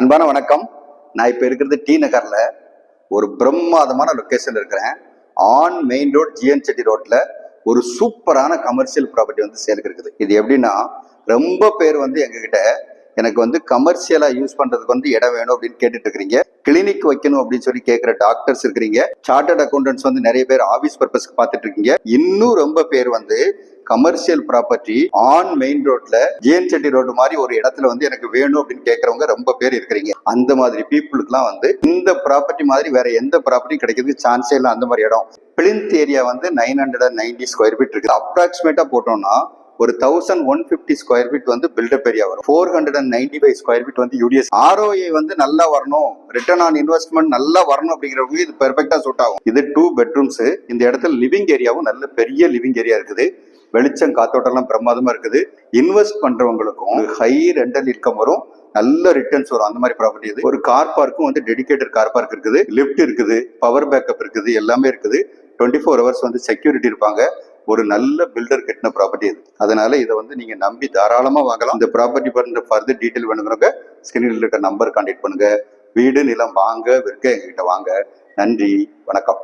அன்பான வணக்கம். நான் இப்போ இருக்கிறது டி நகர்ல ஒரு பிரம்மாதமான லொக்கேஷன் இருக்கிறேன். On main road G N Chetty ரோட்ல ஒரு சூப்பரான கமர்ஷியல் ப்ராப்பர்ட்டி வந்து சேலுக்கு இருக்குது. இது எப்படின்னா, ரொம்ப பேர் வந்து எங்ககிட்ட எனக்கு வந்து கமர்ஷியலா யூஸ் பண்றதுக்கு வந்து இடம் வேணும் அப்படின்னு கேட்டுட்டு இருக்கிறீங்க. கிளினிக் வைக்கணும் அப்படின்னு சொல்லி கேட்கிற டாக்டர்ஸ் இருக்கிறீங்க. சார்ட்டர்ட் அக்கௌண்டன்ட்ஸ் வந்து நிறைய பேர் ஆபீஸ் பர்பஸ்க்கு பார்த்துட்டு இருக்கீங்க. இன்னும் ரொம்ப பேர் வந்து கமர்ஷியல் ப்ராப்பர்ட்டி ஆன் மெயின் ரோட்ல ஜிஎன் செட்டி ரோடு மாதிரி ஒரு இடத்துல வந்து எனக்கு வேணும் அப்படின்னு கேட்கறவங்க ரொம்ப பேர் இருக்கிறீங்க. அந்த மாதிரி பீப்புளுக்குலாம் வந்து இந்த ப்ராப்பர்ட்டி மாதிரி வேற எந்த ப்ராப்பர்ட்டி கிடைக்கிறதுக்கு சான்ஸே இல்லை. அந்த மாதிரி இடம் பிளின்த் ஏரியா வந்து 990 ஸ்கொயர் ஃபீட் இருக்குது. அப்ராக்சிமேட்டா போட்டோம்னா ஒரு 1150 ஸ்கொயர் ஃபீட் வந்து பில்டப் ஏரியா வரும். 495 ஸ்கொயர் ஃபீட் வந்து யூடிஎஸ். ஆர்ஓஏ வந்து நல்லா வரணும், ரிட்டர்ன் ஆன் இன்வெஸ்ட்மெண்ட் நல்லா வரணும் அப்படிங்கிறவங்க இது பெர்ஃபெக்டா சூட் ஆகும். இது 2 பெட்ரூம்ஸ். இந்த இடத்துல லிவிங் ஏரியாவும் நல்ல பெரிய லிவிங் ஏரியா இருக்குது. வெளிச்சம் காத்தோட்டம்லாம் பிரமாதமா இருக்குது. இன்வெஸ்ட் பண்றவங்களுக்கும் ஹை ரெண்டல் இன்கம் வரும், நல்ல ரிட்டர்ன்ஸ் வரும். அந்த மாதிரி ப்ராப்பர்ட்டி இது. ஒரு கார் பார்க்கும் வந்து டெடிகேட்டட் கார் பார்க் இருக்குது, லிஃப்ட் இருக்குது, பவர் பேக்கப் இருக்குது, எல்லாமே இருக்குது. 24 ஹவர்ஸ் வந்து செக்யூரிட்டி இருப்பாங்க. ஒரு நல்ல பில்டர் கட்டின ப்ராப்பர்ட்டி இது. அதனால இதை வந்து நீங்க நம்பி தாராளமா வாங்கலாம். இந்த ப்ராப்பர்ட்டி பண்ற ஃபர்தர் டீட்டெயில் வேணுங்கிறவங்க ஸ்கிரீனில் இருக்க நம்பர் கான்டாக்ட் பண்ணுங்க. வீடு நிலம் வாங்க விற்க எங்ககிட்ட வாங்க. நன்றி, வணக்கம்.